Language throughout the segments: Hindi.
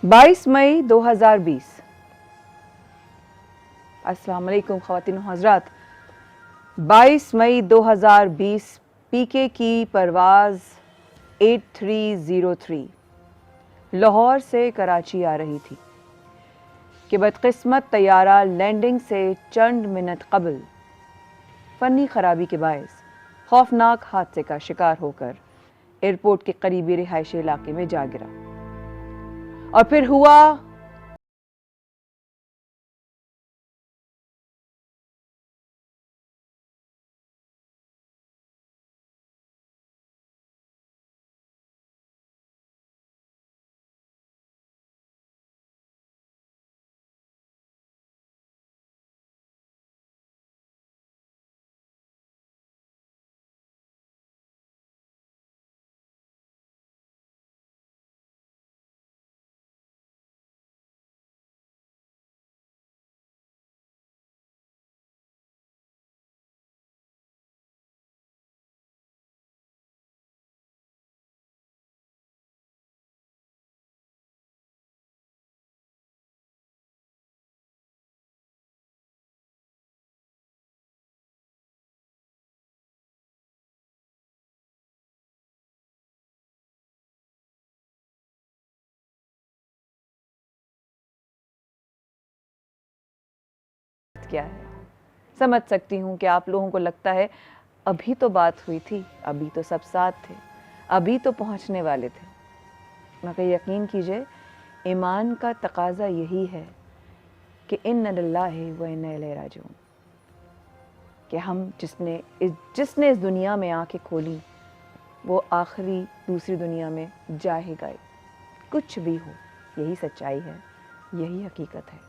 22 मई 2020। अस्सलाम वालेकुम ख़वातीन हज़रात। 22 मई 2020 पीके की परवाज़ 8303 लाहौर से कराची आ रही थी कि बदकिस्मत तैयारा लैंडिंग से चंद मिनट कबल फ़नी ख़राबी के बायस खौफनाक हादसे का शिकार होकर एयरपोर्ट के करीबी रिहायशी इलाके में जा गिरा। और फिर हुआ क्या है। समझ सकती हूँ कि आप लोगों को लगता है अभी तो बात हुई थी, अभी तो सब साथ थे, अभी तो पहुँचने वाले थे। मगर यकीन कीजिए, ईमान का तकाजा यही है कि इन्ना लिल्लाहि व इन्ना इलैहि राजिऊन, कि हम जिसने इस दुनिया में आंखें खोली वो आखिरी दूसरी दुनिया में जा ही गए। कुछ भी हो, यही सच्चाई है, यही हकीकत है।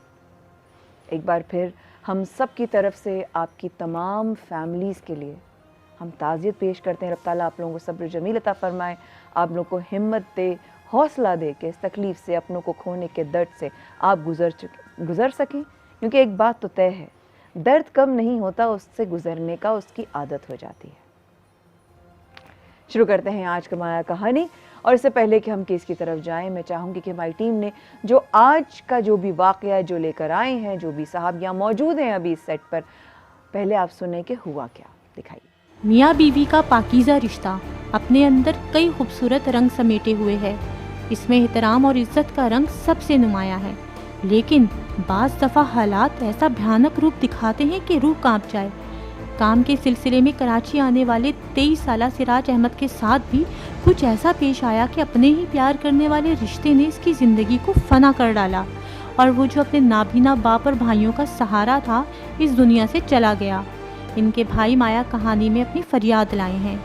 एक बार फिर हम सब की तरफ से आपकी तमाम फैमिलीज़ के लिए हम ताज़ियत पेश करते हैं। रब ताला आप लोगों को सब्र जमील अता फ़रमाए, आप लोगों को हिम्मत दे, हौसला दे कि इस तकलीफ़ से, अपनों को खोने के दर्द से आप गुज़र सकें। क्योंकि एक बात तो तय है, दर्द कम नहीं होता, उससे गुज़रने का उसकी आदत हो जाती है। शुरू करते हैं आज का माया कहानी। और इससे पहले कि हम केस की तरफ जाएं, मैं चाहूँगी कि हमारी टीम ने जो आज का जो भी वाक़या जो लेकर आए हैं, जो भी साहब यहाँ मौजूद हैं अभी इस सेट पर, पहले आप सुने कि हुआ क्या, दिखाइए। मियाँ बीवी का पाकीज़ा रिश्ता अपने अंदर कई खूबसूरत रंग समेटे हुए है। इसमें एहतराम और इज्जत का रंग सबसे नुमायाँ है, लेकिन बाज़ दफ़ा हालात ऐसा भयानक रूप दिखाते हैं कि रूह कांप जाए। काम के सिलसिले में कराची आने वाले 23 साला सिराज अहमद के साथ भी कुछ ऐसा पेश आया कि अपने ही प्यार करने वाले रिश्ते ने इसकी ज़िंदगी को फना कर डाला, और वो जो अपने नाबीना बाप और भाइयों का सहारा था, इस दुनिया से चला गया। इनके भाई माया कहानी में अपनी फरियाद लाए हैं।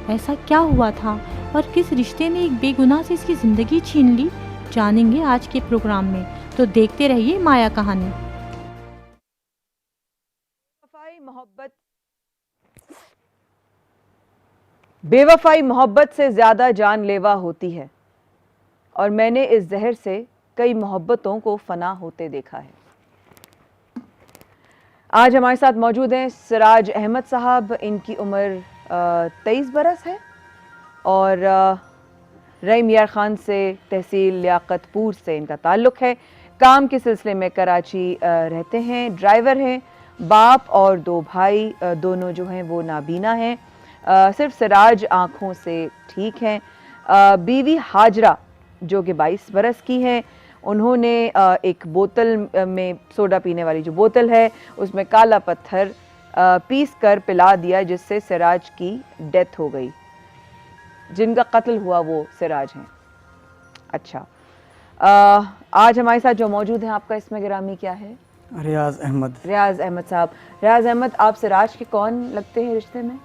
ऐसा क्या हुआ था और किस रिश्ते ने एक बेगुनाह से इसकी ज़िंदगी छीन ली, जानेंगे आज के प्रोग्राम में। तो देखते रहिए माया कहानी। बेवफाई मोहब्बत से ज़्यादा जानलेवा होती है, और मैंने इस जहर से कई मोहब्बतों को फना होते देखा है। आज हमारे साथ मौजूद हैं सिराज अहमद साहब। इनकी उम्र 23 बरस है और रहीम यार ख़ान से तहसील लियाकतपुर से इनका ताल्लुक़ है। काम के सिलसिले में कराची रहते हैं, ड्राइवर हैं। बाप और दो भाई दोनों जो हैं वो नाबीना हैं। सिर्फ सिराज आँखों से ठीक हैं। बीवी हाजरा जो कि 22 बरस की हैं, उन्होंने एक बोतल में सोडा पीने वाली जो बोतल है उसमें काला पत्थर पीस कर पिला दिया, जिससे सिराज की डेथ हो गई। जिनका कत्ल हुआ वो सिराज हैं। अच्छा, आज हमारे साथ जो मौजूद हैं, आपका इसमें गिरामी क्या है? रियाज अहमद। रियाज अहमद साहब। रियाज अहमद, आप सिराज के कौन लगते हैं रिश्ते में?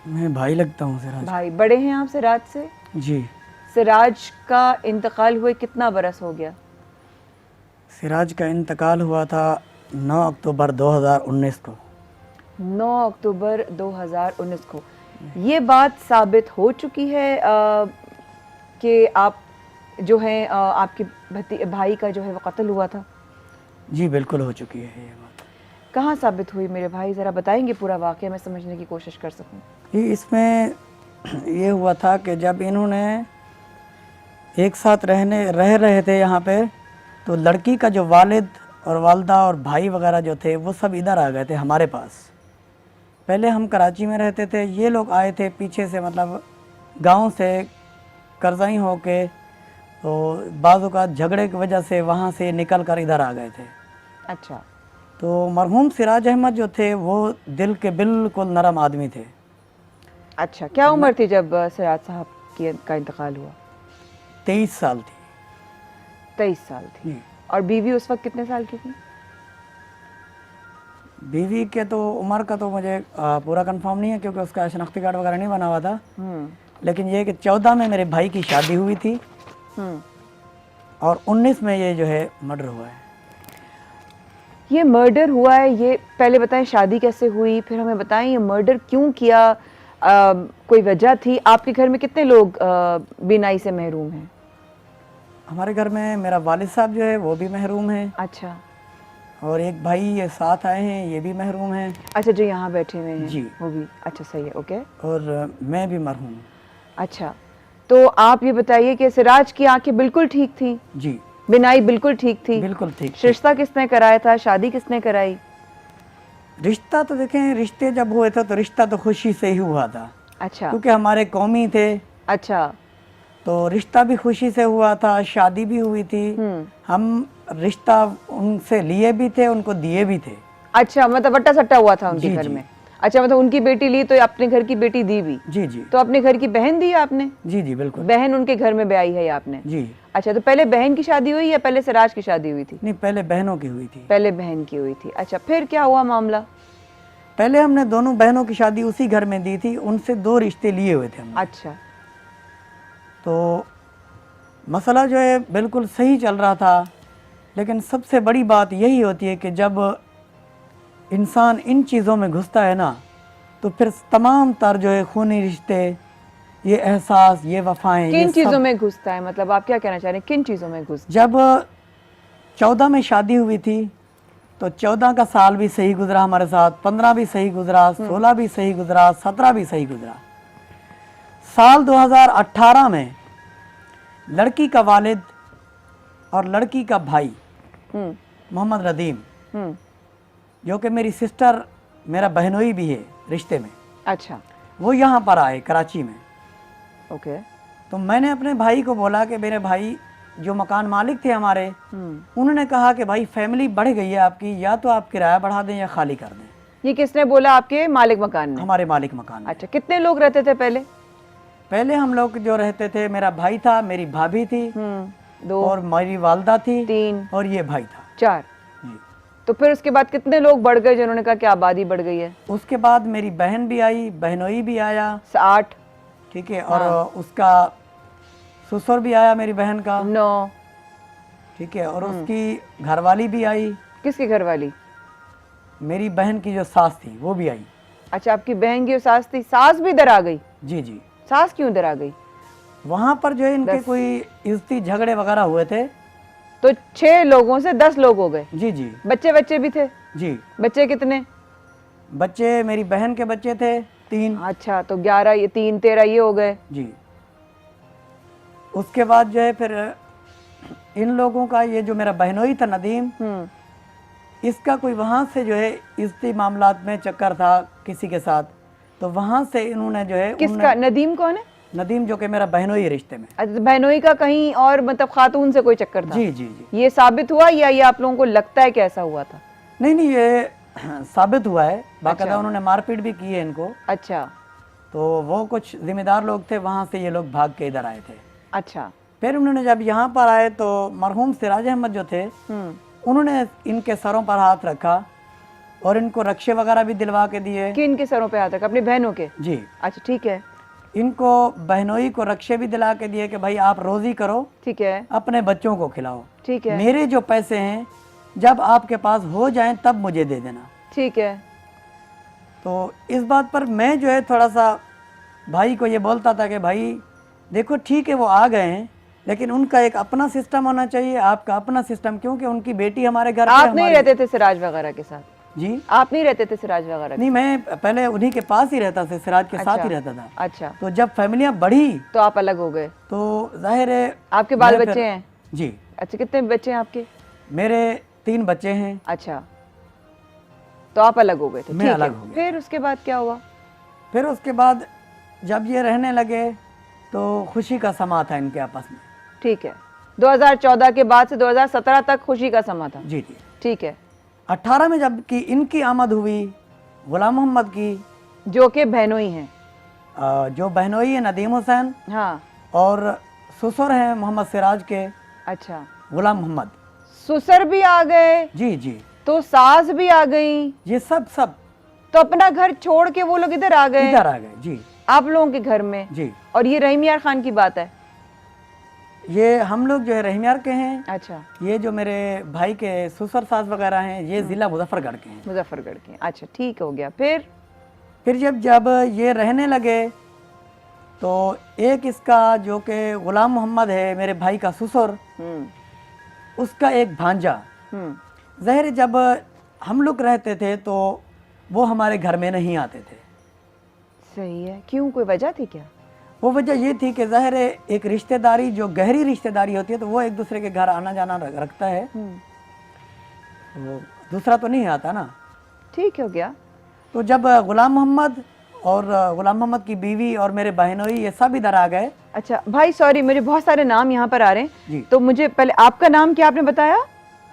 मैं भाई लगता हूँ सिराज। भाई। बड़े हैं आप सिराज से? जी। सिराज का इंतकाल हुए कितना बरस हो गया? सिराज का इंतकाल हुआ था 9 अक्टूबर 2019 को। 9 अक्टूबर 2019 को। ये बात साबित हो चुकी है कि आप जो हैं आपके भाई का जो है वो कत्ल हुआ था? जी बिल्कुल हो चुकी है ये बात। कहाँ साबित हुई मेरे भाई, ज़रा बताएंगे पूरा वाक़या, मैं समझने की कोशिश कर सकूँ। इसमें ये हुआ था कि जब इन्होंने एक साथ रह रहे थे यहाँ पे, तो लड़की का जो वालिद और वालदा और भाई वगैरह जो थे वो सब इधर आ गए थे हमारे पास। पहले हम कराची में रहते थे, ये लोग आए थे पीछे से, मतलब गांव से करजाई होके, तो बाज़ औक़ात झगड़े की वजह से वहाँ से निकल कर इधर आ गए थे। अच्छा। तो मरहूम सिराज अहमद जो थे वो दिल के बिल्कुल नरम आदमी थे। अच्छा, क्या उम्र थी जब सिराज साहब का इंतकाल हुआ? 23 साल थी। 23 साल थी। जी। और बीवी उस वक्त कितने साल की थी? बीवी के तो उम्र का तो मुझे पूरा कंफर्म नहीं है, क्योंकि उसका शनाख्ती कार्ड वगैरह नहीं बना हुआ था। लेकिन ये कि 14 में मेरे भाई की शादी हुई थी और 19 में ये जो है मर्डर हुआ है। ये मर्डर हुआ है, ये पहले बताएं शादी कैसे हुई, फिर हमें बताएं ये मर्डर क्यों किया, कोई वजह थी? आपके घर में कितने लोग बीनाई से महरूम हैं? हमारे घर में मेरा वालिद साहब जो है वो भी महरूम है। अच्छा। और एक भाई ये साथ आए हैं, ये भी महरूम हैं। अच्छा, जो यहाँ बैठे हुए हैं जी, वो भी? अच्छा, सही है, ओके। और मैं भी मरहूम हूँ। अच्छा, तो आप ये बताइए कि सिराज की आंखें बिल्कुल ठीक थी? जी, बिनाई बिल्कुल ठीक थी? बिल्कुल ठीक। रिश्ता किसने कराया था, शादी किसने कराई? रिश्ता तो देखें, रिश्ते जब हुए थे तो रिश्ता तो खुशी से ही हुआ था। अच्छा। क्योंकि हमारे कौमी थे। अच्छा। तो रिश्ता भी खुशी से हुआ था, शादी भी हुई थी। हम रिश्ता उनसे लिए भी थे, उनको दिए भी थे। अच्छा, मतलब वट्टा सट्टा हुआ था उनके जी, घर जी। में? अच्छा, मतलब उनकी बेटी ली तो अपने घर की बेटी दी भी? जी जी। तो अपने घर की बहन दी आपने? जी जी, बिल्कुल। बहन उनके घर में ब्याई है आपने? जी। अच्छा, तो पहले बहन की शादी हुई या पहले सिराज की शादी हुई थी? नहीं, पहले बहनों की हुई थी। पहले बहन की हुई थी। अच्छा, फिर क्या हुआ मामला? पहले हमने दोनों बहनों की शादी उसी घर में दी थी, उनसे 2 रिश्ते लिए हुए थे हमने। अच्छा। तो मसला जो है बिल्कुल सही चल रहा था, लेकिन सबसे बड़ी बात यही होती है कि जब इंसान इन चीज़ों में घुसता है ना, तो फिर तमाम तर जो है खूनी रिश्ते, ये एहसास, ये वफ़ाएं, किन चीज़ों में घुसता है? मतलब आप क्या कहना चाह रहे हैं, किन चीज़ों में घुस? जब 14 में शादी हुई थी तो 14 का साल भी सही गुजरा हमारे साथ, 15 भी सही गुजरा, 16 भी सही गुजरा, 17 भी सही गुजरा। साल 2018 में लड़की का वालिद और लड़की का भाई मोहम्मद रदीम, जो कि मेरी सिस्टर, मेरा बहनोई भी है रिश्ते में। अच्छा। वो यहाँ पर आए कराची में। ओके। तो मैंने अपने भाई को बोला कि मेरे भाई जो मकान मालिक थे हमारे, उन्होंने कहा कि भाई फैमिली बढ़ गई है आपकी, या तो आप किराया बढ़ा दें या खाली कर दें। ये किसने बोला? आपके मालिक मकान ने? हमारे मालिक मकान में। अच्छा, कितने लोग रहते थे पहले? पहले हम लोग जो रहते थे, मेरा भाई था, मेरी भाभी थी, 2 और मेरी वालदा थी, 3 और ये भाई था, 4। जी। तो फिर उसके बाद कितने लोग बढ़ गए जिन्होंने कहा कि आबादी बढ़ गई है? उसके बाद मेरी बहन भी आई, बहनोई भी आया, 8। ठीक है, और उसका ससुर भी आया मेरी बहन का, 9। ठीक है, और उसकी घरवाली भी आई। किसकी घरवाली? मेरी बहन की जो सास थी वो भी आई। अच्छा, आपकी बहन की सास थी, सास भी इधर आ गई? जी जी। सास क्यों इधर आ गई? वहाँ पर जो है इनके कोई इज्जती झगड़े वगैरह हुए थे। तो 6 लोगों से 10 लोग हो गए? जी जी। बच्चे भी थे? जी। बच्चे कितने? बच्चे मेरी बहन के बच्चे थे 3। अच्छा, तो 11, ये 3, 13 ये हो गए। जी। उसके बाद जो है फिर इन लोगों का, ये जो मेरा बहनोई था नदीम, इसका कोई वहाँ से जो है इज्जती मामलात में चक्कर था किसी के साथ, तो वहाँ से इन्होंने जो है, किसका? नदीम कौन है? नदीम जो कि मेरा बहनोई रिश्ते में। अच्छा, बहनोई का कहीं और, मतलब खातून से कोई चक्कर था? जी जी जी। ये साबित हुआ या ये आप लोगों को लगता है कि ऐसा हुआ था? नहीं नहीं, ये साबित हुआ है, बाकायदा उन्होंने मारपीट भी की है इनको। अच्छा। तो वो कुछ जिम्मेदार लोग थे, वहाँ से ये लोग भाग के इधर आए थे। अच्छा। फिर उन्होंने जब यहाँ पर आए तो मरहूम सिराज अहमद जो थे, उन्होंने इनके सरों पर हाथ रखा और इनको रक्षे वगैरह भी दिलवा के दिए। किन के सरों पे हाथ रखा? अपनी बहनों के? जी। अच्छा, ठीक है। इनको बहनोई को रक्षे भी दिला के दिए कि भाई आप रोजी करो, ठीक है, अपने बच्चों को खिलाओ, ठीक है, मेरे जो पैसे हैं जब आपके पास हो जाएं तब मुझे दे देना, ठीक है। तो इस बात पर मैं जो है थोड़ा सा भाई को ये बोलता था कि भाई देखो ठीक है वो आ गए हैं, लेकिन उनका एक अपना सिस्टम होना चाहिए, आपका अपना सिस्टम, क्योंकि उनकी बेटी हमारे घर पे। आप नहीं रहते थे सिराज वगैरह के साथ? जी। आप नहीं रहते थे सिराज वगैरह? नहीं, मैं पहले उन्हीं के पास ही रहता था, सिराज के साथ ही रहता था। अच्छा। तो जब फैमिलियां बढ़ी तो आप अलग हो गए? तो जाहिर है। आपके बाल बच्चे हैं? जी। अच्छा, कितने बच्चे हैं आपके? मेरे 3 बच्चे हैं। अच्छा, तो आप अलग हो गए थे? मैं ठीक अलग है। हो गया। फिर उसके बाद क्या हुआ? फिर उसके बाद जब ये रहने लगे तो खुशी का समा था इनके आपस में। ठीक है, 2014 के बाद से 2017 तक खुशी का समा था। जी जी। ठीक है। 18 में जब कि इनकी आमद हुई गुलाम मोहम्मद की, जो कि बहनोई हैं। जो बहनोई है नदीम हुसैन, हाँ। और ससुर हैं मोहम्मद सिराज के अच्छा, गुलाम मोहम्मद। ससुर भी आ गए, जी जी। तो सास भी आ गई, ये सब तो अपना घर छोड़ के वो लोग इधर आ गए, इधर आ गए। जी आप लोगों के घर में। जी। और ये रहीम यार खान की बात है? ये हम लोग जो है रहीमयार के हैं। अच्छा, ये जो मेरे भाई के ससुर सास वगैरह हैं ये जिला मुजफ्फरगढ़ के हैं। मुजफ्फरगढ़ के। अच्छा, ठीक हो गया। फिर जब ये रहने लगे तो एक इसका जो कि गुलाम मोहम्मद है मेरे भाई का ससुर, उसका एक भांजा, ज़ाहिर जब हम लोग रहते थे तो वो हमारे घर में नहीं आते थे। सही है, क्यों, कोई वजह थी क्या? वो वजह ये थी कि ज़ाहिर है एक रिश्तेदारी जो गहरी रिश्तेदारी होती है तो वो एक दूसरे के घर आना जाना रखता है, तो दूसरा तो नहीं आता ना। ठीक हो गया। तो जब गुलाम मोहम्मद और गुलाम मोहम्मद की बीवी और मेरे बहनोई ये सब इधर आ गए। अच्छा भाई, सॉरी, मेरे बहुत सारे नाम यहाँ पर आ रहे हैं जी। तो मुझे पहले आपका नाम क्या आपने बताया?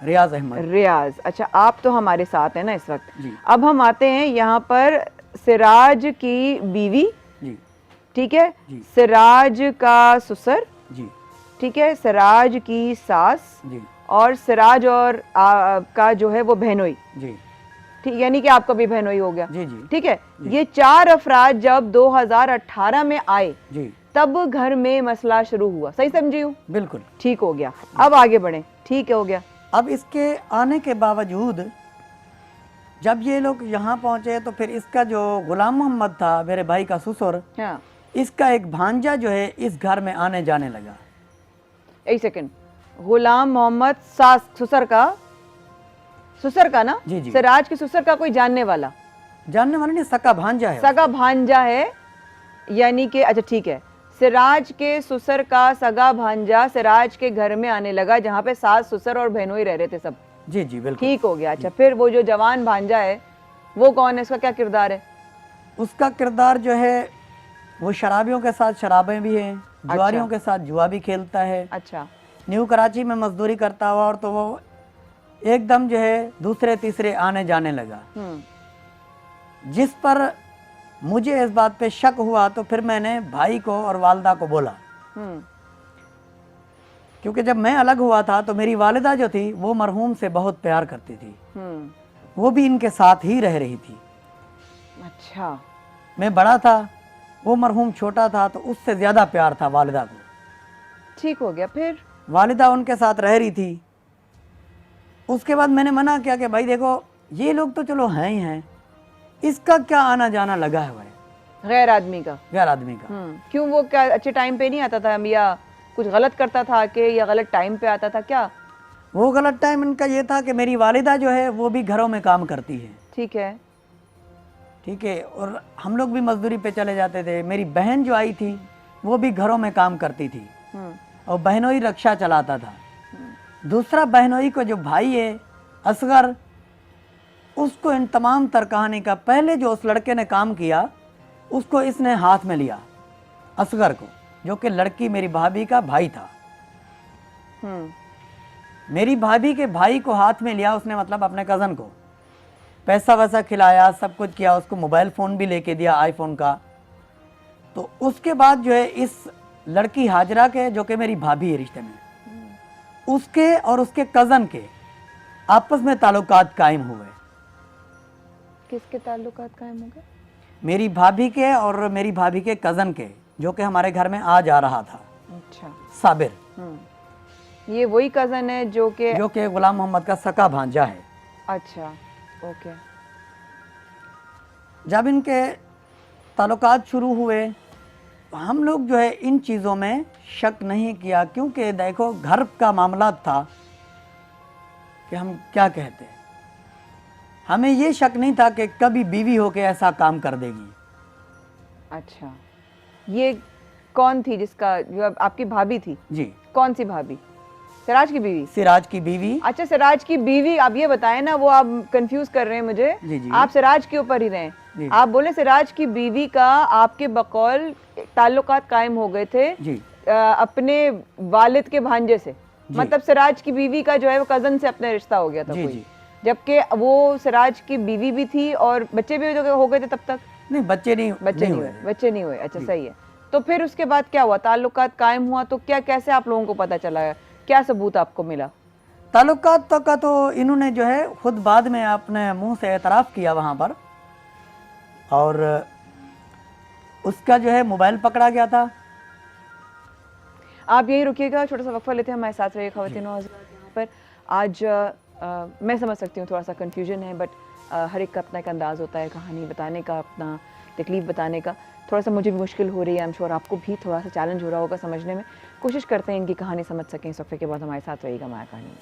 रियाज अहमद। रियाज। अच्छा, आप तो हमारे साथ हैं ना इस वक्त। जी। अब हम आते हैं यहाँ पर सिराज की बीवी, जी। ठीक है, जी। सिराज का ससुर, जी। ठीक है, सिराज की सास, जी। और सिराज और का जो है वो बहनोई। जी। ठीक, यानी कि आपका भी बहनोई हो गया। जी। जी। ठीक है। ये 4 अफराद जब 2018 में आए जी। तब घर में मसला शुरू हुआ। सही समझी हूँ? बिल्कुल ठीक हो गया। अब आगे बढ़े। ठीक है, हो गया। अब इसके आने के बावजूद जब ये लोग यहाँ पहुँचे तो फिर इसका जो गुलाम मोहम्मद था मेरे भाई का ससुर, हाँ, इसका एक भांजा जो है इस घर में आने जाने लगा। एक सेकंड, गुलाम मोहम्मद सास ससुर का ना? जी, जी। सिराज के ससुर का कोई जानने वाला नहीं, सका भांजा है। सगा भांजा है, यानी कि अच्छा ठीक है, सिराज के ससुर का सगा भांजा सिराज के घर में आने लगा जहाँ पे सास ससुर और बहनोई रह रहे थे सब। जी जी बिल्कुल। ठीक हो गया। अच्छा, फिर वो जो जवान भांजा है वो कौन है, उसका क्या किरदार है? उसका किरदार जो है वो शराबियों के साथ शराबें भी हैं, जुआरियों के साथ जुआ भी खेलता है। अच्छा। न्यू कराची में मजदूरी करता हुआ, और तो वो एकदम जो है दूसरे तीसरे आने जाने लगा, जिस पर मुझे इस बात पे शक हुआ तो फिर मैंने भाई को और वालिदा को बोला, क्योंकि जब मैं अलग हुआ था तो मेरी वालिदा जो थी वो मरहूम से बहुत प्यार करती थी, वो भी इनके साथ ही रह रही थी। अच्छा। मैं बड़ा था, वो मरहूम छोटा था, तो उससे ज़्यादा प्यार था वालिदा को। ठीक हो गया। फिर वालिदा उनके साथ रह रही थी। उसके बाद मैंने मना किया कि भाई देखो ये लोग तो चलो हैं ही हैं, इसका क्या आना जाना लगा है भाई, गैर आदमी का। गैर आदमी का। क्यों, वो क्या अच्छे टाइम पे नहीं आता था, या कुछ गलत करता था कि, या गलत टाइम पे आता था क्या? वो गलत टाइम इनका ये था कि मेरी वालिदा जो है वो भी घरों में काम करती है। ठीक है। ठीक है, और हम लोग भी मजदूरी पे चले जाते थे। मेरी बहन जो आई थी वो भी घरों में काम करती थी, और बहनोई रक्षा चलाता था। दूसरा बहनोई को जो भाई है असगर, उसको इन तमाम तर कहानी का पहले जो उस लड़के ने काम किया उसको इसने हाथ में लिया, असगर को, जो कि लड़की मेरी भाभी का भाई था। मेरी भाभी के भाई को हाथ में लिया उसने, मतलब अपने कज़न को पैसा वैसा खिलाया, सब कुछ किया, उसको मोबाइल फ़ोन भी लेके दिया, आईफोन का। तो उसके बाद जो है इस लड़की हाजरा के, जो कि मेरी भाभी है रिश्ते में, उसके और उसके कज़न के आपस में ताल्लुकात कायम हुए। किसके ताल्लुकात कायम हो गए? मेरी भाभी के और मेरी भाभी के कज़न के, जो कि हमारे घर में आ जा रहा था। अच्छा। साबिर। ये वही कज़न है जो कि गुलाम मोहम्मद का सका भांजा है। अच्छा, ओके। जब इनके ताल्लुकात शुरू हुए, हम लोग जो है इन चीज़ों में शक नहीं किया, क्योंकि देखो घर का मामला था कि हम क्या कहते, हमें ये शक नहीं था कि कभी बीवी होके ऐसा काम कर देगी। अच्छा, ये कौन थी जिसका, जो आपकी भाभी थी? जी। कौन सी भाभी? सिराज की बीवी? सिराज की बीवी। अच्छा, सिराज की बीवी। आप ये बताएं ना, वो आप कंफ्यूज कर रहे हैं मुझे। जी जी। आप सिराज के ऊपर ही जी। रहें। आप बोले सिराज की बीवी का आपके बकौल ताल्लुकात कायम हो गए थे जी। अपने वालिद के भांजे से। मतलब सिराज की बीवी का जो है वो कजन से अपना रिश्ता हो गया था जी कोई। जी। जबकि वो सिराज की बीवी भी थी और बच्चे भी हो गए थे तब तक? नहीं, बच्चे नहीं हुए। बच्चे नहीं हुए। अच्छा, सही है। तो फिर उसके बाद क्या हुआ? ताल्लुकात कायम हुआ तो क्या, कैसे आप लोगों को पता चला? क्या सबूत आपको मिला? ताल्लुकात तो का तो इन्होंने जो है खुद बाद में अपने मुंह से एतराफ़ किया वहाँ पर, और उसका जो है मोबाइल पकड़ा गया था। आप यहीं रुकिएगा, छोटा सा वक्फा लेते हैं, हमारे साथ रहिए ख़वातीन और हज़रात। यहाँ पर आज मैं समझ सकती हूँ थोड़ा सा कन्फ्यूजन है, बट हर एक का अपना एक अंदाज़ होता है कहानी बताने का, अपना तकलीफ़ बताने का। थोड़ा सा मुझे भी मुश्किल हो रही है, आई एम श्योर आपको भी थोड़ा सा चैलेंज हो रहा होगा समझने में। कोशिश करते हैं इनकी कहानी समझ सकें। इस वक्फे के बाद हमारे साथ रहिएगा माया कहानी में।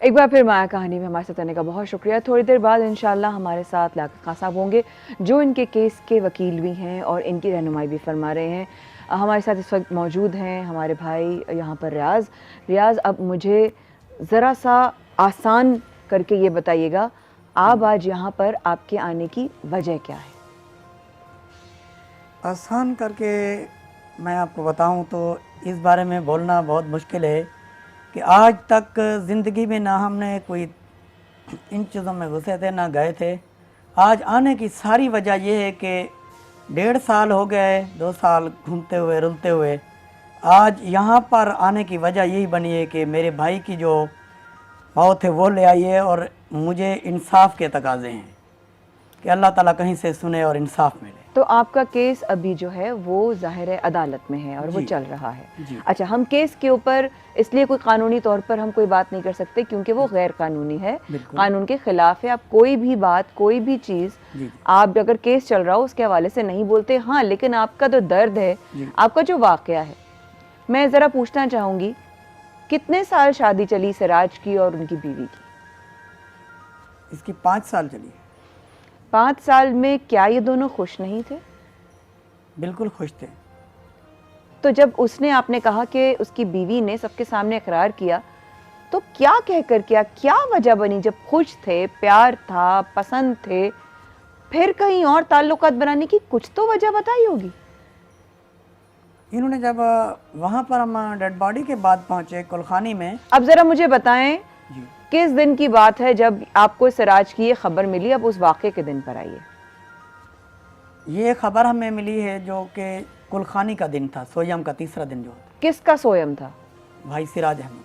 एक बार फिर माया कहानी में हमारे साथ आने का बहुत शुक्रिया। थोड़ी देर बाद इंशाल्लाह हमारे साथ लाकिब खान साहब होंगे, जो इनके केस के वकील भी हैं और इनकी रहनुमाई भी फरमा रहे हैं। हमारे साथ इस वक्त मौजूद हैं हमारे भाई यहाँ पर रियाज। अब मुझे ज़रा सा आसान करके ये बताइएगा, आप आज यहाँ पर आपके आने की वजह क्या है? आसान करके मैं आपको बताऊं तो इस बारे में बोलना बहुत मुश्किल है कि आज तक ज़िंदगी में ना हमने कोई इन चीज़ों में घुसे थे ना गए थे। आज आने की सारी वजह यह है कि 1.5 साल हो गए, 2 साल घूमते हुए रुलते हुए। आज यहाँ पर आने की वजह यही बनी है कि मेरे भाई की जो मौत है वो ले आई है, और मुझे इंसाफ के तकाज़े हैं कि अल्लाह ताला कहीं से सुने और इंसाफ मिले। तो आपका केस अभी जो है वो ज़ाहिर है अदालत में है और वो चल रहा है। अच्छा, हम केस के ऊपर इसलिए कोई कानूनी तौर पर हम कोई बात नहीं कर सकते क्योंकि वो गैर कानूनी है, कानून के खिलाफ है। आप कोई भी बात, कोई भी चीज़ आप अगर केस चल रहा हो उसके हवाले से नहीं बोलते। हाँ, लेकिन आपका जो दर्द है, आपका जो वाक़या है, मैं ज़रा पूछना चाहूँगी, कितने साल शादी चली सिराज की और उनकी बीवी की? इसकी 5 साल चली। 5 साल में क्या ये दोनों खुश नहीं थे? बिल्कुल खुश थे। तो जब उसने, आपने कहा कि उसकी बीवी ने सबके सामने इकरार किया, तो क्या कहकर किया? क्या वजह बनी? जब खुश थे, प्यार था, पसंद थे, फिर कहीं और ताल्लुकात बनाने की कुछ तो वजह बताई होगी। इन्होंने जब वहाँ पर हम डेड बॉडी के बाद पहुँचे कुलखानी में। अब ज़रा मुझे बताएं किस दिन की बात है जब आपको सिराज की ये खबर मिली? अब उस वाक़े के दिन पर आइए। ये खबर हमें मिली है जो कि कुलखानी का दिन था, सोयम का तीसरा दिन जो होता। किसका सोयम था? भाई सिराज अहमद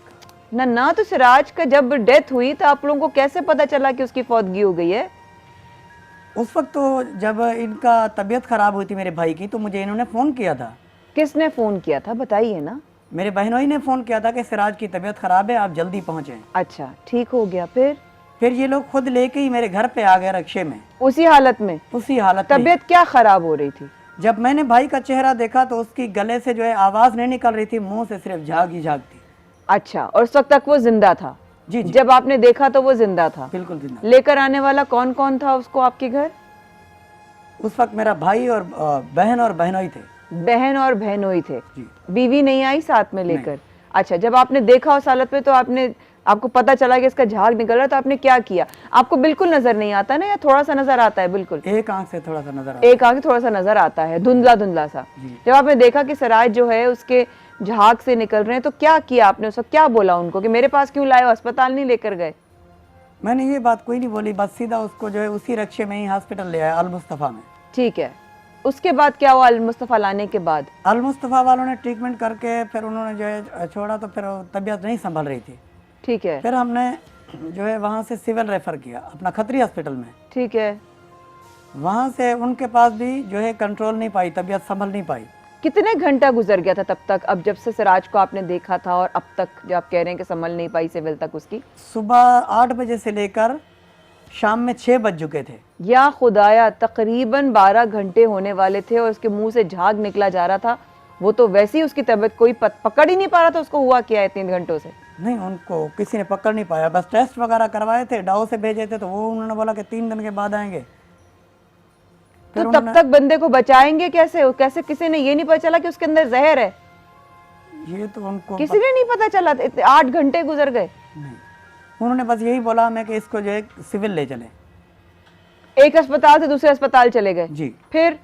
का। ना तो सिराज का जब डेथ हुई तो आप लोगों को कैसे पता चला कि उसकी फौतगी हो गई है? उस वक्त तो जब इनका तबीयत ख़राब हुई थी मेरे भाई की, तो मुझे इन्होंने फ़ोन किया था। किसने फ़ोन किया था, बताइए ना। मेरे बहनोई ने फ़ोन किया था कि सिराज की तबीयत ख़राब है, आप जल्दी पहुँचें। अच्छा, ठीक हो गया। फिर ये लोग खुद लेके ही मेरे घर पे आ गए रिक्शे में। उसी हालत में? उसी हालत में। तबीयत क्या ख़राब हो रही थी? जब मैंने भाई का चेहरा देखा तो उसकी गले से जो है आवाज़ नहीं निकल रही थी, मुंह से सिर्फ झाग ही झाग थी। अच्छा, और उस वक्त तक वो जिंदा था? जी। जब आपने देखा तो वो जिंदा था? बिल्कुल जिंदा। लेकर आने वाला कौन कौन था उसको आपके घर? उस वक्त मेरा भाई और बहन और बहनोई थे। बहन और बहनोई थे। बीवी नहीं आई साथ में लेकर? अच्छा, जब आपने देखा उस हालत में तो आपको पता चला कि इसका झाग निकल रहा है, तो आपने क्या किया? आपको बिल्कुल नजर नहीं आता ना, या थोड़ा सा नजर आता है? बिल्कुल एक आंख से थोड़ा सा नजर आता है। एक आंख से थोड़ा सा नजर आता है, धुंधला धुंधला सा। जब आपने देखा कि सिराज जो है उसके झाग से निकल रहे हैं, तो क्या किया आपने? उसको क्या बोला उनको कि मेरे पास क्यों लाए हो, अस्पताल नहीं लेकर गए? मैंने ये बात कोई नहीं बोली, बस सीधा उसको जो है उसी रिक्शे में ही हॉस्पिटल ले आया, अल मुस्तफ़ा में। ठीक है, उसके बाद क्या हुआ? अल मुस्तफ़ा लाने के बाद अल मुस्तफ़ा वालों ने ट्रीटमेंट करके फिर उन्होंने जो है छोड़ा, तो फिर तबीयत नहीं संभल रही थी। ठीक है, फिर हमने जो है वहाँ से सिविल रेफर किया अपना खत्री हॉस्पिटल में। ठीक है, वहाँ से उनके पास भी जो है कंट्रोल नहीं पाई, तबीयत संभल नहीं पाई। कितने घंटा गुजर गया था तब तक, अब जब से सिराज को आपने देखा था और अब तक जो आप कह रहे हैं कि संभल नहीं पाई सिविल तक उसकी? सुबह 8 बजे से लेकर शाम में 6 बज चुके थे। या खुदाया, तकरीबन 12 घंटे होने वाले थे और उसके मुंह से झाग निकला जा रहा था। वो तो वैसे ही उसकी तबीयत कोई पकड़ ही नहीं पा रहा था, उसको हुआ क्या है 3 घंटों से? नहीं, उनको किसी ने पकड़ नहीं पाया, बस टेस्ट वगैरह करवाए थे, डाउ से भेजे थे, तो वो उन्होंने बोला कि 3 दिन के बाद आएंगे। तो तब तक बंदे को बचाएंगे कैसे? कैसे किसी ने ये नहीं पता चला कि उसके अंदर जहर है? ये तो उनको किसी ने नहीं पता चला? 8 घंटे गुजर गए। नहीं, उन्होंने बस यही बोला हमें कि इसको जो है सिविल ले चले। एक अस्पताल से दूसरे अस्पताल चले गए। जी। फिर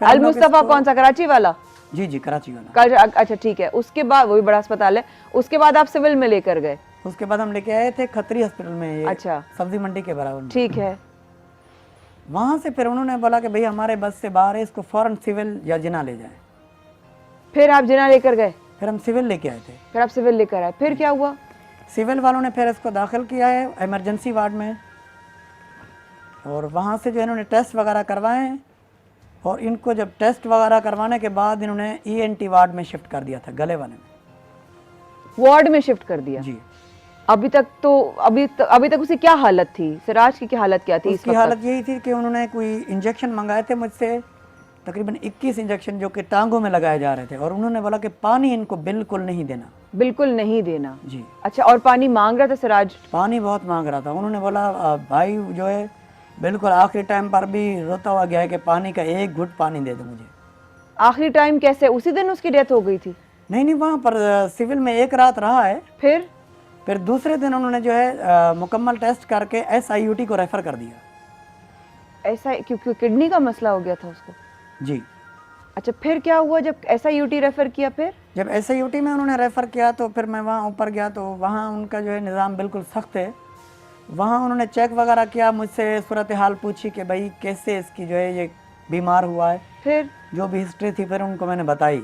हम अल लोग मुस्तफा इसको- कौन सा, कराची वाला? जी जी, कराची वाला। अच्छा ठीक है। उसके बाद वो भी बड़ा अस्पताल है, उसके बाद आप सिविल में लेकर गए। उसके बाद हम लेके आए थे खत्री हॉस्पिटल में, ये अच्छा। सब्जी मंडी के बराबर में। ठीक है। वहां से फिर उन्होंने बोला कि भाई हमारे बस से बाहर है, इसको फौरन सिविल या जिना ले जाए। फिर आप जिना लेकर गए? फिर हम सिविल लेके आए थे। फिर आप सिविल लेकर आए, फिर क्या हुआ? सिविल वालों ने फिर इसको दाखिल किया है इमरजेंसी वार्ड में, और वहाँ से जो इन्होंने टेस्ट वगैरह करवाए हैं, और इनको जब टेस्ट वगैरह करवाने के बाद इन्होंने ENT वार्ड में शिफ्ट कर दिया था, गले वाले में। वार्ड में शिफ्ट कर दिया? जी। अभी तक उसकी क्या हालत थी? सिराज की क्या हालत क्या थी? उसकी हालत यही थी कि उन्होंने कोई इंजेक्शन मंगाए थे मुझसे, तकरीबन 21 इंजेक्शन जो कि टांगों में लगाए जा रहे थे, और उन्होंने बोला कि पानी इनको बिल्कुल नहीं देना। बिल्कुल नहीं देना? जी। अच्छा, और पानी मांग रहा था सिराज? पानी बहुत मांग रहा था। उन्होंने बोला भाई जो है बिल्कुल आखिरी टाइम पर भी रोता हुआ गया है कि पानी का एक घुट पानी दे दो मुझे। आखिरी टाइम कैसे? उसी दिन उसकी डेथ हो गई थी? नहीं, वहाँ पर सिविल में एक रात रहा है। फिर दूसरे दिन उन्होंने जो है मुकम्मल टेस्ट करके SIUT को रेफर कर दिया। ऐसा क्योंकि किडनी का मसला हो गया था उसको? जी। अच्छा, फिर क्या हुआ जब SIUT रेफर किया? फिर जब SIUT में उन्होंने रेफर किया तो फिर मैं वहाँ ऊपर गया, तो वहाँ उनका जो है निज़ाम बिल्कुल सख्त है। वहाँ उन्होंने चेक वगैरह किया, मुझसे सूरत हाल पूछी कि भाई कैसे इसकी जो है ये बीमार हुआ है। फिर जो भी हिस्ट्री थी फिर उनको मैंने बताई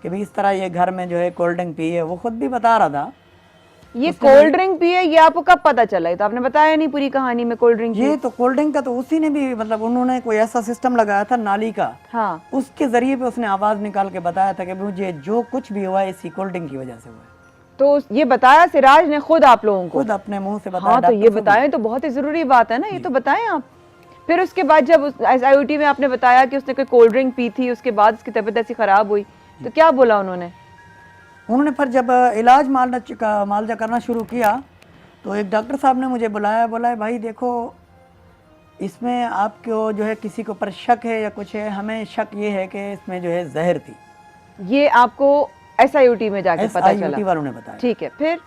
कि भाई इस तरह ये घर में जो है कोल्ड ड्रिंक पी है। वो खुद भी बता रहा था। ये कोल्ड ड्रिंक पिए, ये आपको कब पता चला? ये तो आपने बताया नहीं पूरी कहानी में। कोल्ड ड्रिंक ये तो कोल्ड ड्रिंक का तो उसी ने भी, मतलब उन्होंने कोई ऐसा सिस्टम लगाया था नाली का। हाँ। उसके जरिए पे उसने आवाज निकाल के बताया था कि मुझे जो कुछ भी हुआ है इसी कोल्ड ड्रिंक की वजह से हुआ है। तो ये बताया सिराज ने खुद आप लोगों को? खुद अपने मुंह से बताया। हाँ, तो ये बताएं तो बहुत ही जरूरी बात है ना, ये तो बताएं आप। फिर उसके बाद जब SIUT में आपने बताया कि उसने कोई कोल्ड ड्रिंक पी थी, उसके बाद उसकी तबीयत ऐसी खराब हुई, तो क्या बोला उन्होंने? उन्होंने फिर जब इलाज मालजा करना शुरू किया तो एक डॉक्टर साहब ने मुझे बुलाया, बोला भाई देखो इसमें आपको जो है किसी के ऊपर शक है या कुछ है। हमें शक ये है कि इसमें जो है जहर थी। ये आपको SIUT में जाके पता चला? SIUT वालों ने बताया। ठीक है। फिर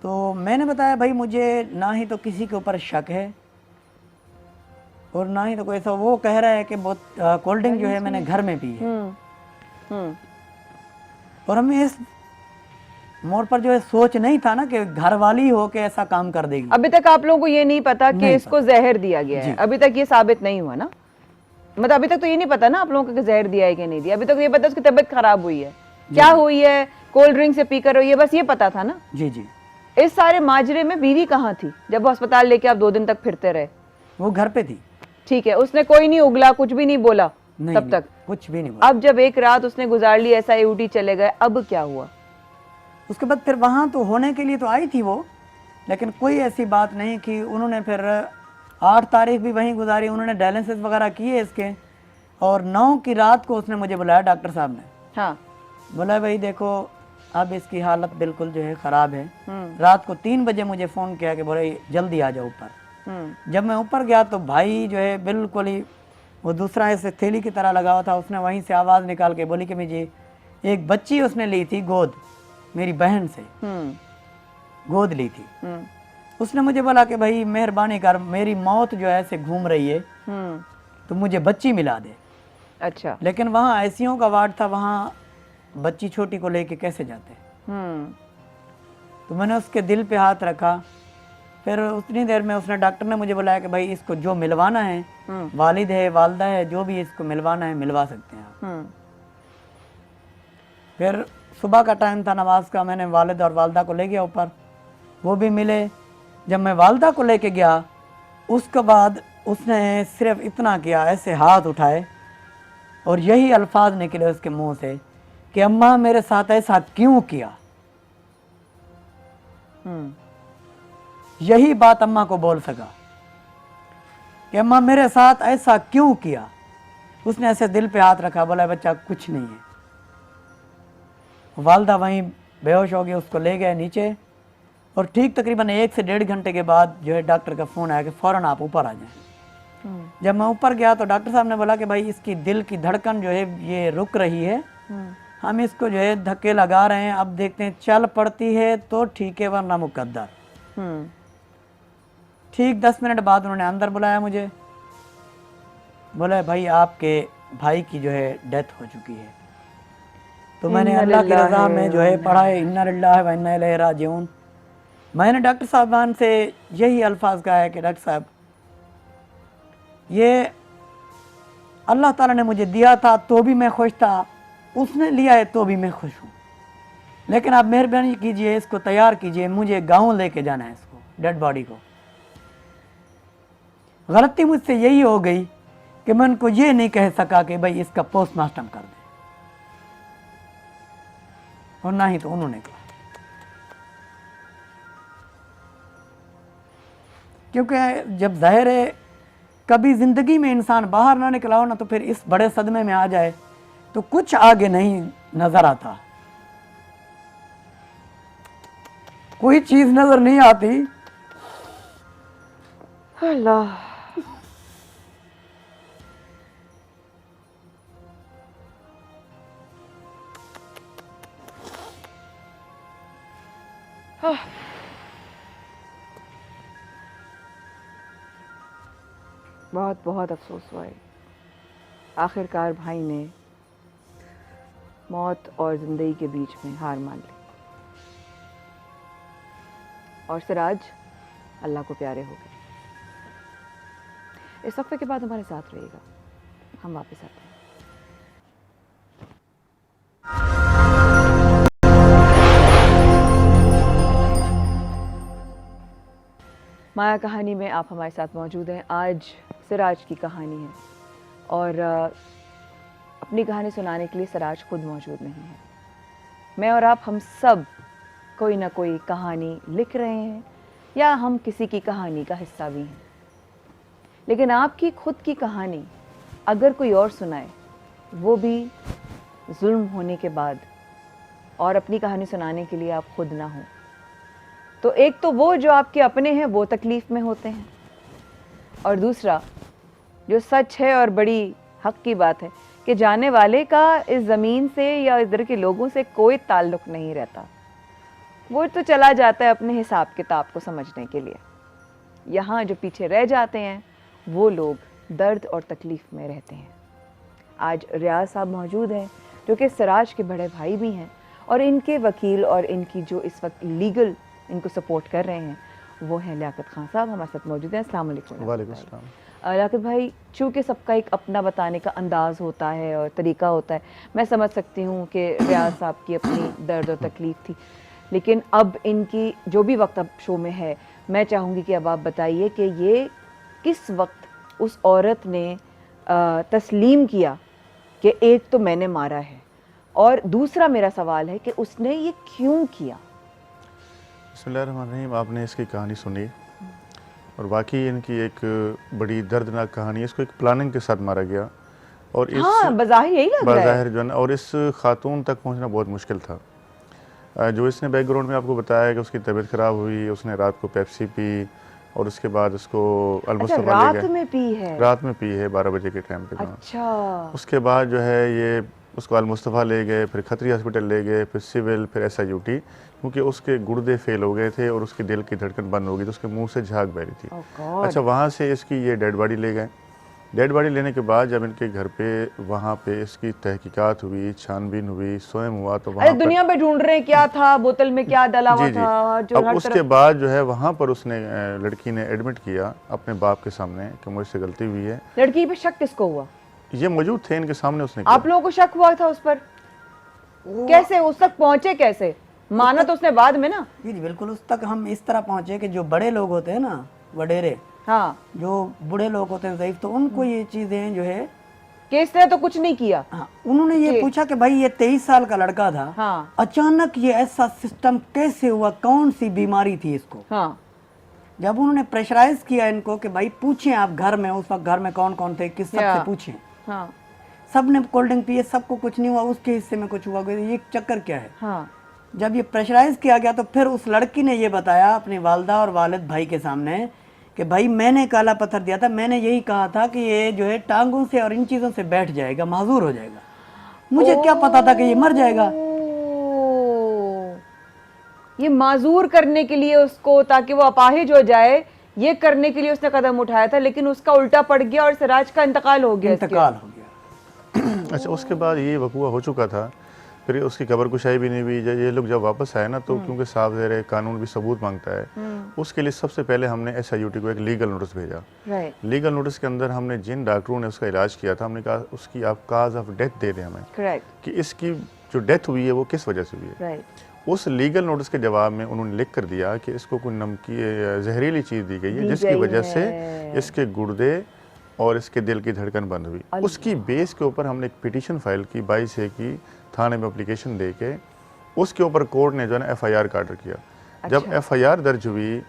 तो मैंने बताया भाई मुझे ना ही तो किसी के ऊपर शक है और ना ही तो कोई ऐसा। वो कह रहा है कि बहुत कोल्ड ड्रिंक जो है मैंने घर में पी है। और हमें इस मोड़ पर जो है सोच नहीं था ना कि घर वाली हो के ऐसा काम कर देगी। अभी तक आप लोगों को ये नहीं पता कि इसको जहर दिया गया है? अभी तक ये साबित नहीं हुआ ना? मतलब अभी तक तो ये नहीं पता ना आप लोगों को जहर दिया है कि नहीं दिया? अभी तक ये पता उसकी तबीयत खराब हुई है, क्या हुई है, कोल्ड ड्रिंक से पीकर हुई है, बस ये पता था ना? जी जी। इस सारे माजरे में बीवी कहाँ थी जब वो अस्पताल लेके आप 2 दिन तक फिरते रहे? वो घर पे थी। ठीक है। उसने कोई नहीं उगला, कुछ भी नहीं बोला तब तक? कुछ भी नहीं बोला। अब जब एक रात उसने गुजार ली, SIUT चले गए, अब क्या हुआ? उसके बाद फिर वहाँ तो होने के लिए तो आई थी वो, लेकिन कोई ऐसी बात नहीं कि उन्होंने फिर 8 तारीख भी वहीं गुजारी। उन्होंने डायलिसिस वगैरह किए इसके, और 9 की रात को उसने मुझे बुलाया डॉक्टर साहब ने। हाँ। बोला भाई देखो अब इसकी हालत बिल्कुल जो है ख़राब है। रात को 3 बजे मुझे फ़ोन किया कि बोले जल्दी आ जाओ ऊपर। जब मैं ऊपर गया तो भाई जो है बिल्कुल ही वो दूसरा ऐसे थैली की तरह लगा हुआ था। उसने वहीं से आवाज़ निकाल के बोली कि मुझे एक बच्ची उसने ली थी गोद, मेरी बहन से गोद ली थी। उसने मुझे बोला कि भाई मेहरबानी कर, मेरी मौत जो है ऐसे घूम रही है तो मुझे बच्ची मिला दे। अच्छा। लेकिन वहाँ ICU का वार्ड था, वहाँ बच्ची छोटी को लेके कैसे जाते? तो मैंने उसके दिल पे हाथ रखा। फिर उतनी देर में उसने डॉक्टर ने मुझे बुलाया कि भाई इसको जो मिलवाना है, वालिद है वालदा है, जो भी इसको मिलवाना है मिलवा सकते हैं आप। फिर सुबह का टाइम था नमाज का, मैंने वालिद और वालदा को ले गया ऊपर, वो भी मिले। जब मैं वालदा को लेके गया उसके बाद उसने सिर्फ इतना किया, ऐसे हाथ उठाए और यही अल्फाज निकले उसके मुंह से कि अम्मा मेरे साथ ऐसा क्यों किया। यही बात अम्मा को बोल सका कि अम्मा मेरे साथ ऐसा क्यों किया। उसने ऐसे दिल पे हाथ रखा, बोला बच्चा कुछ नहीं है। वालदा वहीं बेहोश हो गई, उसको ले गए नीचे और ठीक तकरीबन 1 से 1.5 घंटे के बाद जो है डॉक्टर का फ़ोन आया कि फ़ौरन आप ऊपर आ जाएं। जब मैं ऊपर गया तो डॉक्टर साहब ने बोला कि भाई इसकी दिल की धड़कन जो है ये रुक रही है, हम इसको जो है धक्के लगा रहे हैं, अब देखते हैं चल पड़ती है तो ठीक है वरना मुकद्दर। ठीक 10 मिनट बाद उन्होंने अंदर बुलाया मुझे, बोला भाई आपके भाई की जो है डेथ हो चुकी है। तो मैंने अल्लाह की रज़ा में जो है पढ़ा है इन्ना लिल्लाहि व इन्ना इलैहि राजिऊन। मैंने डॉक्टर साहबान से यही अल्फाज कहा है कि डॉक्टर साहब ये अल्लाह ताला ने मुझे दिया था तो भी मैं खुश था, उसने लिया है तो भी मैं खुश हूँ, लेकिन आप मेहरबानी कीजिए इसको तैयार कीजिए, मुझे गाँव लेके जाना है इसको, डेड बॉडी को। गलती मुझसे यही हो गई कि मैं उनको ये नहीं कह सका कि भाई इसका पोस्टमार्टम कर दें, और ना ही तो उन्होंने कहा, क्योंकि जब जाहिर है कभी जिंदगी में इंसान बाहर ना निकला हो ना तो फिर इस बड़े सदमे में आ जाए तो कुछ आगे नहीं नजर आता, कोई चीज नजर नहीं आती। अल्लाह, बहुत बहुत अफसोस हुआ है। आखिरकार भाई ने मौत और ज़िंदगी के बीच में हार मान ली, और सिराज अल्लाह को प्यारे हो गए। इस वक्फे के बाद हमारे साथ रहिएगा, हम वापस आते हैं। माया कहानी में आप हमारे साथ मौजूद हैं। आज सिराज की कहानी है, और अपनी कहानी सुनाने के लिए सिराज खुद मौजूद नहीं है। मैं और आप हम सब कोई ना कोई कहानी लिख रहे हैं, या हम किसी की कहानी का हिस्सा भी हैं, लेकिन आपकी खुद की कहानी अगर कोई और सुनाए, वो भी जुल्म होने के बाद, और अपनी कहानी सुनाने के लिए आप खुद ना हो, तो एक तो वो जो आपके अपने हैं वो तकलीफ़ में होते हैं, और दूसरा जो सच है और बड़ी हक की बात है कि जाने वाले का इस ज़मीन से या इधर के लोगों से कोई ताल्लुक़ नहीं रहता, वो तो चला जाता है अपने हिसाब किताब को समझने के लिए। यहाँ जो पीछे रह जाते हैं वो लोग दर्द और तकलीफ़ में रहते हैं। आज रियाज साहब मौजूद हैं जो कि सिराज के बड़े भाई भी हैं, और इनके वकील और इनकी जो इस वक्त लीगल इनको सपोर्ट कर रहे हैं वो हैं लियाकत खान साहब, हमारे साथ मौजूद हैं। अस्सलाम वालेकुम। वालेकुम अस्सलाम। लियाकत भाई, चूँकि सबका एक अपना बताने का अंदाज़ होता है और तरीका होता है, मैं समझ सकती हूँ कि रियाज साहब की अपनी दर्द और तकलीफ़ थी, लेकिन अब इनकी जो भी वक्त अब शो में है, मैं चाहूँगी कि अब आप बताइए कि ये किस वक्त उस औरत ने तस्लीम किया कि एक तो मैंने मारा है, और दूसरा मेरा सवाल है कि उसने ये क्यों किया। बिस्मिल्लाहिर्रहमानिर्रहीम। आपने इसकी कहानी सुनी, और वाकई इनकी एक बड़ी दर्दनाक कहानी है। इसको एक प्लानिंग के साथ मारा गया, और इस बज़ाहिर यही लग रहा है। बज़ाहिर जो है ना, और इस खातून तक पहुंचना बहुत मुश्किल था। जो इसने बैकग्राउंड में आपको बताया कि उसकी तबीयत ख़राब हुई, उसने रात को पेप्सी पी, और उसके बाद उसको अलमुस्तफ़ा ले गए। रात में पी है? रात में पी है 12 बजे के टाइम पे। अच्छा। उसके बाद जो है ये उसको अलमुस्तफ़ा ले गए, फिर खत्री हॉस्पिटल ले गए, फिर सिविल, फिर SIUT, क्योंकि उसके गुर्दे फेल हो गए थे और उसकी दिल की धड़कन बंद हो गई, तो उसके मुंह से झाग बह रही थी। अच्छा, वहाँ से इसकी ये डेड बॉडी ले गए। डेड बॉडी लेने के बाद जब इनके घर पे वहाँ पे इसकी तहकीकात हुई, छानबीन हुई, स्वयं हुआ, तो वहाँ दुनिया में ढूंढ रहे क्या था, बोतल में क्या डला हुआ था, जो अब उसके बाद जो है वहाँ पर उसने लड़की ने एडमिट किया अपने बाप के सामने कि मुझसे गलती हुई है। लड़की पे शक किसको हुआ? ये मौजूद थे इनके सामने, उसने आप लोगों को शक हुआ था उस पर? कैसे उस तक पहुंचे, कैसे? माना तो उसने बाद में ना। जी बिल्कुल, उस तक हम इस तरह पहुंचे कि जो बड़े लोग होते हैं ना, वडेरे, हाँ, जो बूढ़े लोग होते हैं ज़ईफ, तो उनको ये चीजें जो है कि इसने तो कुछ नहीं किया। हाँ, उन्होंने ये पूछा कि भाई ये 23 साल का लड़का था, हाँ, अचानक ये ऐसा सिस्टम कैसे हुआ, कौन सी बीमारी थी इसको? हाँ, जब उन्होंने प्रेशराइज किया इनको कि भाई पूछें आप घर में, उस वक्त घर में कौन कौन थे, किस सबसे पूछें, हाँ, सब ने कोल्ड ड्रिंक पिए, सबको कुछ नहीं हुआ, उसके हिस्से में कुछ हुआ, ये चक्कर क्या है? हाँ। जब ये प्रेशराइज किया गया तो फिर उस लड़की ने ये बताया अपनी वालदा और वालिद भाई के सामने कि भाई मैंने काला पत्थर दिया था, मैंने यही कहा था कि ये जो है टांगों से और इन चीज़ों से बैठ जाएगा, माजूर हो जाएगा। मुझे क्या पता था कि ये मर जाएगा। ये माजूर करने के लिए उसको, ताकि वो अपाहिज हो जाए, ये करने के लिए उसने कदम उठाया था, लेकिन उसका उल्टा पड़ गया और सिराज का इंतकाल हो गया। इंतकाल हो गया। अच्छा, उसके बाद ये वकूआ हो चुका था, फिर उसकी कब्र कुशाई भी नहीं हुई। ये लोग जब वापस आए ना, तो क्योंकि साफ ज़ाहिर कानून भी सबूत मांगता है, उसके लिए सबसे पहले हमने SIUT को एक लीगल नोटिस भेजा। लीगल नोटिस के अंदर हमने जिन डॉक्टरों ने उसका इलाज किया था, हमने कहा उसकी आप काज ऑफ डेथ दे दें हमें, कि इसकी जो डेथ हुई है वो किस वजह से हुई है। उस लीगल नोटिस के जवाब में उन्होंने लिख कर दिया कि इसको कोई नमकीन जहरीली चीज़ दी गई है, जिसकी वजह से इसके गुर्दे और इसके दिल की धड़कन बंद हुई। उसकी बेस के ऊपर हमने एक पिटीशन फाइल की 22A की, थाने में एप्लीकेशन दे के उसके ऊपर कोर्ट ने जो है ना FIR का ऑर्डर किया। जब FIR दर्ज हुई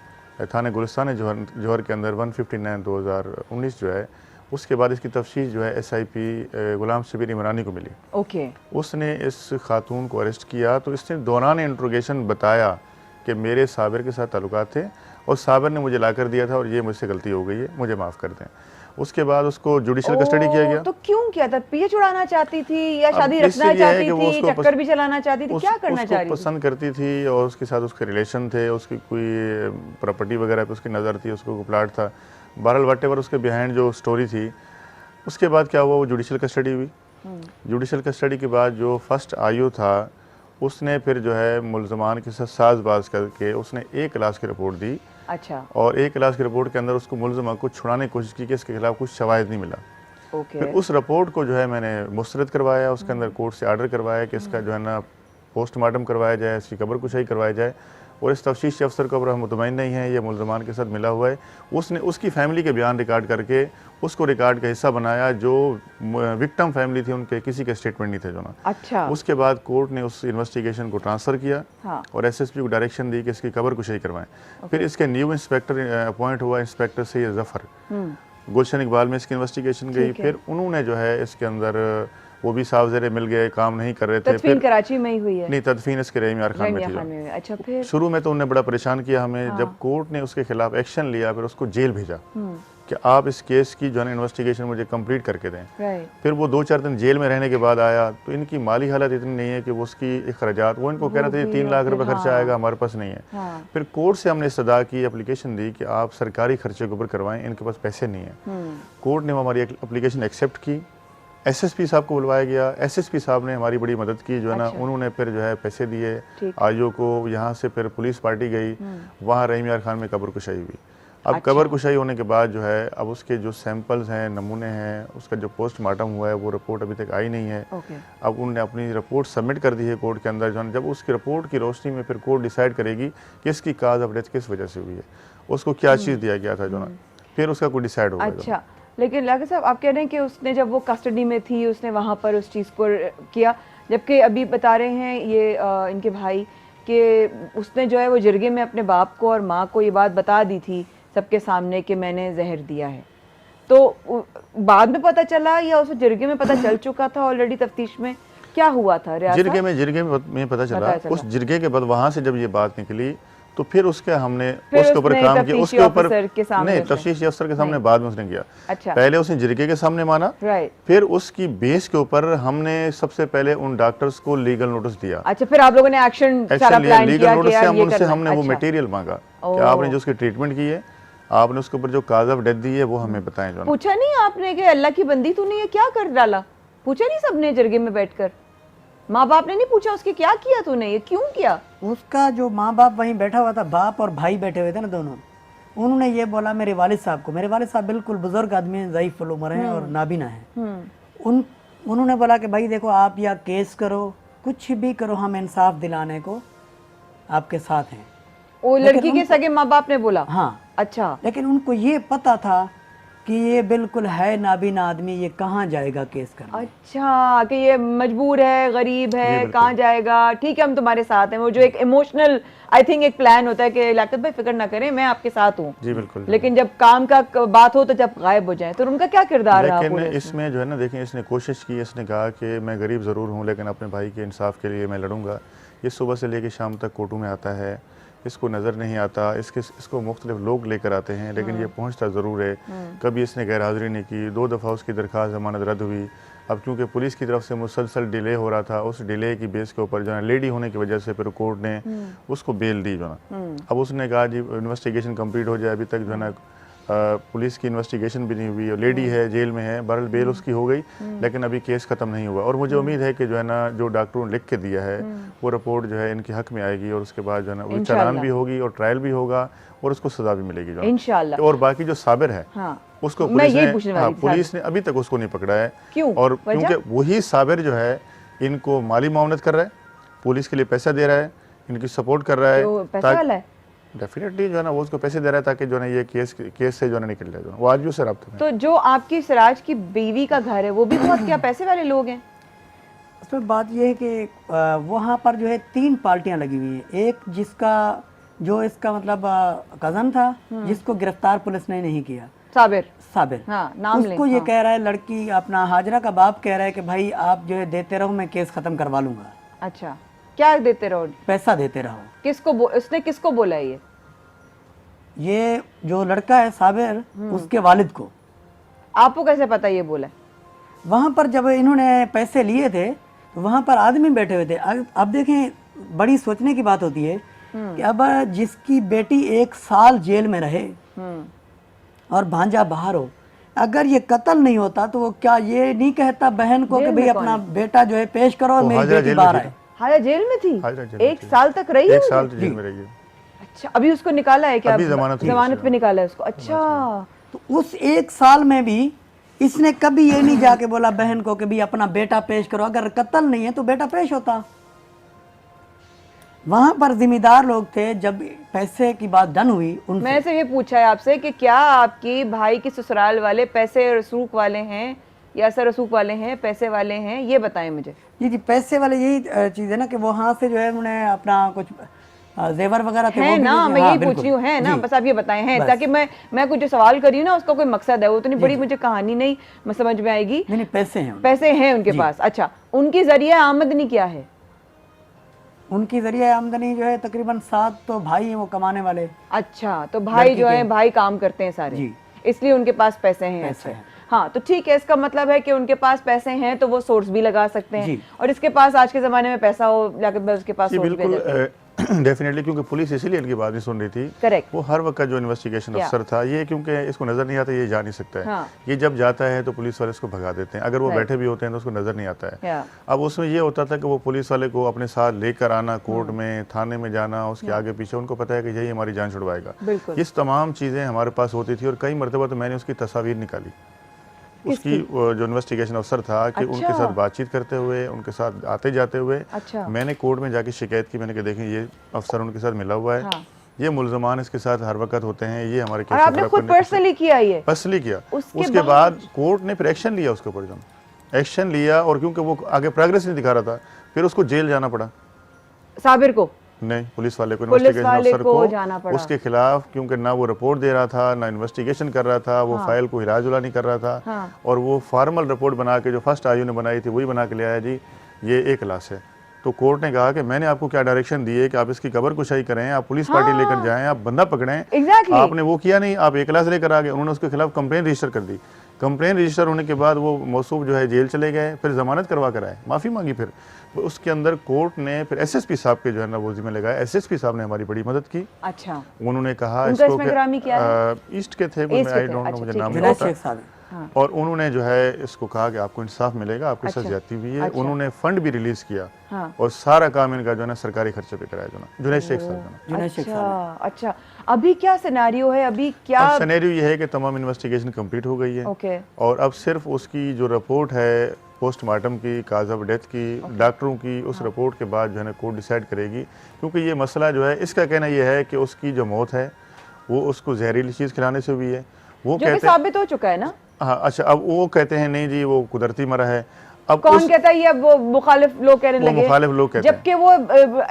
थाने गुलिस्तान जौहर के अंदर 159/2019 जो है, उसके बाद इसकी तफ्तीश जो है SIP गुलाम शबीर इमरानी को मिली। उसने इस खातून को अरेस्ट किया, तो इसने दौरान इंट्रोगेशन बताया कि मेरे साबिर के साथ ताल्लुकात थे और साबिर ने मुझे ला कर दिया था और ये मुझसे गलती हो गई है, मुझे माफ़ कर दें। उसके बाद उसको जुडिशियल कस्टडी किया गया। तो क्यों किया था? पीछे छुड़ाना चाहती थी या शादी रखना चाहती थी, चक्कर भी चलाना चाहती थी, क्या करना चाह रही थी? पसंद करती थी और उसके साथ उसके रिलेशन थे, उसकी कोई प्रॉपर्टी वगैरह पे उसकी नज़र थी, उसको प्लाट था। बहरहाल वटेवर उसके बिहाइंड जो स्टोरी थी। उसके बाद क्या हुआ, वो जुडिशियल कस्टडी हुई। जुडिशियल कस्टडी के बाद जो फर्स्ट IO था, उसने फिर जो है मुलजमान के साथ साजबाज करके उसने 1 क्लास की रिपोर्ट दी। अच्छा। और 1 क्लास की रिपोर्ट के अंदर उसको मुलजमा को छुड़ाने की कोशिश की कि इसके खिलाफ कुछ शवाहिद नहीं मिला। फिर उस रिपोर्ट को जो है मैंने मुस्तरद करवाया, उसके अंदर कोर्ट से आर्डर करवाया कि इसका जो है ना पोस्टमार्टम करवाया जाए, इसकी कब्र कुशाई करवाई जाए। और इस तफ्तीशी अफसर को अब हम मुतमईन नहीं है, ये मुलजमान के साथ मिला हुआ है। उसने उसकी फैमिली के बयान रिकॉर्ड करके उसको रिकॉर्ड का हिस्सा बनाया। जो विक्टिम फैमिली थी उनके किसी के स्टेटमेंट नहीं थे जो ना। अच्छा। उसके बाद कोर्ट ने उस इन्वेस्टिगेशन को ट्रांसफ़र किया। और SSP को डायरेक्शन दी कि इसकी कब्र कुशाई करवाएं। फिर इसके न्यू इंस्पेक्टर अपॉइंट हुआ, इंस्पेक्टर सैयद जफ़र। गुलशन इकबाल में इसकी इन्वेस्टिगेशन गई। फिर उन्होंने जो है इसके अंदर वो भी साफ ज़रे मिल गए, काम नहीं कर रहे थे। तदफीन कराची में ही हुई है? नहीं, तदफीन इसके रहीम यार खान में थी। अच्छा। फिर शुरू में तो उन्होंने बड़ा परेशान किया हमें। जब कोर्ट ने उसके खिलाफ एक्शन लिया, फिर उसको जेल भेजा कि आप इस केस की जो है इन्वेस्टिगेशन मुझे कंप्लीट करके दें। फिर वो 2-4 दिन जेल में रहने के बाद आया, तो इनकी माली हालत इतनी नहीं है कि वो उसकी अखराजात, वो इनको कह रहे थे 3 लाख रुपए खर्चा आएगा, हमारे पास नहीं है। फिर कोर्ट से हमने इस्तदा की, एप्लीकेशन दी कि आप सरकारी खर्चे के ऊपर करवाएं, इनके पास पैसे नहीं है। कोर्ट ने हमारी एप्लीकेशन एक्सेप्ट की। SSP साहब को बुलवाया गया। SSP साहब ने हमारी बड़ी मदद की जो है ना। उन्होंने फिर जो है पैसे दिए IO को। यहाँ से फिर पुलिस पार्टी गई, वहाँ रहीम यार खान में कब्र कुशाई हुई। अब कब्र कुशाई होने के बाद जो है, अब उसके जो सैंपल्स हैं, नमूने हैं, उसका जो पोस्टमार्टम हुआ है, वो रिपोर्ट अभी तक आई नहीं है। अब उन्होंने अपनी रिपोर्ट सबमिट कर दी है कोर्ट के अंदर जो है। जब उसकी रिपोर्ट की रोशनी में फिर कोर्ट डिसाइड करेगी कि इसकी काज ऑफ डेथ किस वजह से हुई है, उसको क्या चीज़ दिया गया था जो ना, फिर उसका कोई डिसाइड होगा। अच्छा, लेकिन लागे साहब आप कह रहे हैं कि उसने जब वो कस्टडी में थी, उसने वहाँ पर उस चीज़ को किया, जबकि अभी बता रहे हैं ये इनके भाई कि उसने जो है वो जिरगे में अपने बाप को और माँ को ये बात बता दी थी सबके सामने कि मैंने जहर दिया है। तो बाद में पता चला या उस जिरगे में पता चल चुका था ऑलरेडी तफ्तीश में? क्या हुआ था? जिरगे में पता चला। उस जिरगे के बाद वहाँ से जब ये बात निकली, तो फिर उसके हमने उसके ऊपर काम किया। उसके ऊपर नहीं, तफ्तीशी अफसर के सामने बाद में उसने किया। अच्छा। पहले उसने जिरगे के सामने माना, फिर उसकी बेस के ऊपर हमने सबसे पहले उन डॉक्टर्स को लीगल नोटिस दिया। अच्छा, फिर आप लोगों ने एक्शन लिया। लीगल नोटिस से हम उनसे हमने वो मटेरियल मांगा कि आपने जो उसकी ट्रीटमेंट की है, आपने उसके ऊपर जो काज ऑफ डेथ दी है, वो हमें बताएं। जो पूछा नहीं आपने कि अल्लाह की बंदी तूने ये क्या कर डाला? पूछा नहीं सबने जिरगे में बैठकर? माँ बाप ने नहीं पूछा उसके क्या किया तूने, ये क्यों किया? उसका जो माँ बाप वहीं बैठा हुआ था, बाप और भाई बैठे हुए थे ना दोनों, उन्होंने ये बोला मेरे वालिद साहब को। मेरे वालिद साहब बिल्कुल बुजुर्ग आदमी हैं, ज़ईफ़ उम्र हैं और नाबीना हैं। उन्होंने बोला कि भाई देखो, आप या केस करो, कुछ भी करो, हम इंसाफ दिलाने को आपके साथ हैं। वो लड़की के सगे माँ बाप ने बोला? हाँ। अच्छा। लेकिन उनको ये पता था कि ये बिल्कुल है नाबीना आदमी, ये कहाँ जाएगा केस करने। अच्छा, कि ये मजबूर है, गरीब है, कहाँ जाएगा, ठीक है हम तुम्हारे साथ हैं। वो जो एक इमोशनल आई थिंक एक प्लान होता है कि लाकत भाई फिक्र ना करें, मैं आपके साथ हूँ। जी बिल्कुल। लेकिन जब काम का बात हो तो जब गायब हो जाए, तो उनका क्या किरदार रहा? लेकिन इसमें जो है ना, देखिए इसने कोशिश की, इसने कहा कि मैं गरीब ज़रूर हूँ लेकिन अपने भाई के इंसाफ के लिए मैं लड़ूंगा। ये सुबह से लेकर शाम तक कोर्टों में आता है, इसको नज़र नहीं आता, इसको मुख्तलिफ लोग लेकर आते हैं, लेकिन ये पहुंचता ज़रूर है। कभी इसने गैर हाज़िरी नहीं की, 2 दफ़ा उसकी दरख्वास्त ज़मानत रद्द हुई। अब चूँकि पुलिस की तरफ से मुसलसल डिले हो रहा था, उस डिले की बेस के ऊपर जो है लेडी होने की वजह से फिर कोर्ट ने उसको बेल दी जो है। अब उसने कहा जी इन्वेस्टिगेशन कंप्लीट हो जाए, अभी तक जो है ना पुलिस की इन्वेस्टिगेशन भी नहीं हुई, और लेडी है, जेल में है, बहरहाल बेल उसकी हो गई, लेकिन अभी केस ख़त्म नहीं हुआ। और मुझे उम्मीद है कि जो है ना जो डॉक्टरों ने लिख के दिया है वो रिपोर्ट जो है इनके हक में आएगी, और उसके बाद जो है ना वो चालान भी होगी और ट्रायल भी होगा और उसको सज़ा भी मिलेगी जो है। इंशाल्लाह। और बाकी जो साबिर है उसको पुलिस ने अभी तक उसको नहीं पकड़ा है। क्यों? और क्योंकि वही साबिर जो है इनको माली मामलत कर रहा है, पुलिस के लिए पैसा दे रहा है, इनकी सपोर्ट कर रहा है, डेफिनेटली जो है ना वो उसको पैसे दे रहा है ताकि जो है ना ये केस से जो है ना निकल जाए। वो आज भी उससे रब्ते में। तो जो आपकी सिराज की बीवी का घर है वो भी बहुत क्या पैसे वाले लोग हैं? उसमें बात यह है कि वहाँ पर जो है 3 पार्टियां लगी हुई है। एक जिसका जो इसका मतलब कज़न था, जिसको गिरफ्तार पुलिस ने नहीं किया, साबिर हाँ, नाम उसको ये कह रहा है, लड़की अपना हाजरा का बाप कह रहा है कि भाई आप जो है देते रहो, मैं केस खत्म करवा लूंगा। अच्छा, क्या देते रहो? पैसा देते रहो। उसने किसको बोला ये जो लड़का है साबिर, उसके वालिद को। आपको कैसे पता ये बोला? वहाँ पर जब इन्होंने पैसे लिए थे तो वहाँ पर आदमी बैठे हुए थे। अब देखें, बड़ी सोचने की बात होती है कि अब जिसकी बेटी 1 साल जेल में रहे और भांजा बाहर हो, अगर ये कत्ल नहीं होता तो वो क्या ये नहीं कहता बहन को कि भाई अपना बेटा जो है पेश करो और मेरी बेटी बाहर आए? हाजरा जेल में थी, 1 साल तक रही है। 1 साल जेल में रही है। अच्छा, अभी उसको निकाला है क्या? अभी जमानत पे निकाला है उसको। अच्छा, तो उस 1 साल में भी इसने कभी ये नहीं जाके बोला बहन को कि भी अपना बेटा पेश करो। अगर कत्ल नहीं है तो बेटा पेश होता। वहां पर जिम्मेदार लोग थे। जब पैसे की बात डन हुई, मैंने से ये पूछा है आपसे कि क्या आपकी भाई की ससुराल वाले पैसे रसूख वाले हैं या असर रसूख वाले हैं, पैसे वाले हैं, ये बताएं मुझे। जी, पैसे वाले यही चीज है ना कि वहां से जो है उन्होंने अपना कुछ जेवर वगैरह थे, है ना, मैं यही पूछ रही हूँ, है ना, बस आप ये बताएं हैं ताकि मैं कुछ जो सवाल कर रही हूँ ना उसका कोई मकसद है। वो तो नहीं बड़ी मुझे कहानी नहीं मैं समझ में आएगी। नहीं, पैसे हैं उनके पास। अच्छा, उनकी जरिए आमदनी क्या है? उनकी जरिए आमदनी जो है तकरीबन 7 तो भाई हैं वो कमाने वाले। अच्छा, तो भाई जो है भाई काम करते हैं सारे, इसलिए उनके पास पैसे हैं। अच्छा, हाँ, तो ठीक है, इसका मतलब है कि उनके पास पैसे हैं तो वो सोर्स भी लगा सकते हैं, और इसके पास आज के जमाने में पैसा हो जाकर उसके पास सोर्स भी है। डेफिनेटली, क्योंकि पुलिस इसीलिए इनकी बात नहीं सुन रही थी। करेक्ट। वो हर वक्त जो इन्वेस्टिगेशन अफसर था, ये क्योंकि इसको नजर नहीं आता, ये जा नहीं सकता है। हाँ। ये जब जाता है तो पुलिस वाले इसको भगा देते हैं। अगर वो बैठे भी होते हैं तो उसको नजर नहीं आता है। अब उसमें ये होता था कि वो पुलिस वाले को अपने साथ लेकर आना, कोर्ट में, थाने में जाना, उसके आगे पीछे, उनको पता है कि यही हमारी जान छुड़वाएगा। इस तमाम चीजें हमारे पास होती थी, और कई मरतबा तो मैंने उसकी तस्वीर निकाली, उसकी जो इन्वेस्टिगेशन अफसर था कि उनके साथ बातचीत करते हुए, उनके साथ आते जाते हुए। मैंने कोर्ट में जाके शिकायत की, मैंने कहा देखें ये अफसर उनके साथ मिला हुआ है, ये मुलजमान इसके साथ हर वक्त होते हैं, ये हमारे केस आपने खुद पर्सनली किया? ये पर्सनली किया। उसके बाद कोर्ट ने फिर एक्शन लिया उसके ऊपर, एक्शन लिया, और क्योंकि वो आगे प्रोग्रेस नहीं दिखा रहा था, फिर उसको जेल जाना पड़ा। साबिर को नहीं, पुलिस वाले को, इन्वेस्टिगेशन अफसर को जाना पड़ा उसके खिलाफ, क्योंकि ना वो रिपोर्ट दे रहा था, ना इन्वेस्टिगेशन कर रहा था, वो फाइल को हिलाजुला नहीं कर रहा था, और वो फॉर्मल रिपोर्ट बना के जो फर्स्ट आयु ने बनाई थी वही बना के ले आया जी ये एक लाश है। तो कोर्ट ने कहा कि मैंने आपको क्या डायरेक्शन दी है कि आप इसकी कबर कुशाई करें, आप पुलिस पार्टी लेकर जाएं, आप बंदा पकड़ें। आपने वो किया नहीं, आप एक लाश लेकर आ गए। उन्होंने उसके खिलाफ कंप्लेन रजिस्टर कर दी। कंप्लेन रजिस्टर होने के बाद वो मौसूफ जो है जेल चले गए, फिर जमानत करवा कर आए, माफ़ी मांगी। फिर उसके अंदर कोर्ट ने फिर एसएसपी साहब के जो है ना वो जिम्मे लगाया। एसएसपी साहब ने हमारी बड़ी मदद की। अच्छा, उन्होंने कहा इसको ईस्ट के थे, आई डोंट नो, मुझे नाम नहीं पता। और उन्होंने जो है इसको कहा कि आपको इंसाफ मिलेगा, आपके साथ ज्यादती हुई है। उन्होंने फंड भी रिलीज किया, और सारा काम इनका जो है ना सरकारी खर्चे पे कराया जो ना जुनैद शेख साहब। अच्छा, अभी क्या सिनेरियो है? अभी क्या सिनेरियो ये है कि तमाम इन्वेस्टिगेशन कंप्लीट हो गई है, और अब सिर्फ उसकी जो रिपोर्ट है पोस्टमार्टम की, काज ऑफ डेथ की, डॉक्टरों की, उस रिपोर्ट के बाद जो है ना कोर्ट डिसाइड करेगी। क्योंकि ये मसला जो है, इसका कहना ये है कि उसकी जो मौत है वो उसको जहरीली चीज़ खिलाने से हुई है। वो कहते साबित हो चुका है ना। हाँ, अच्छा, अब वो कहते हैं नहीं जी वो कुदरती मरा है। अब कौन कहता है ये? अब वो मुखालिफ लोग कहने लगे, मुखालिफ लोग कहते हैं, जबकि वो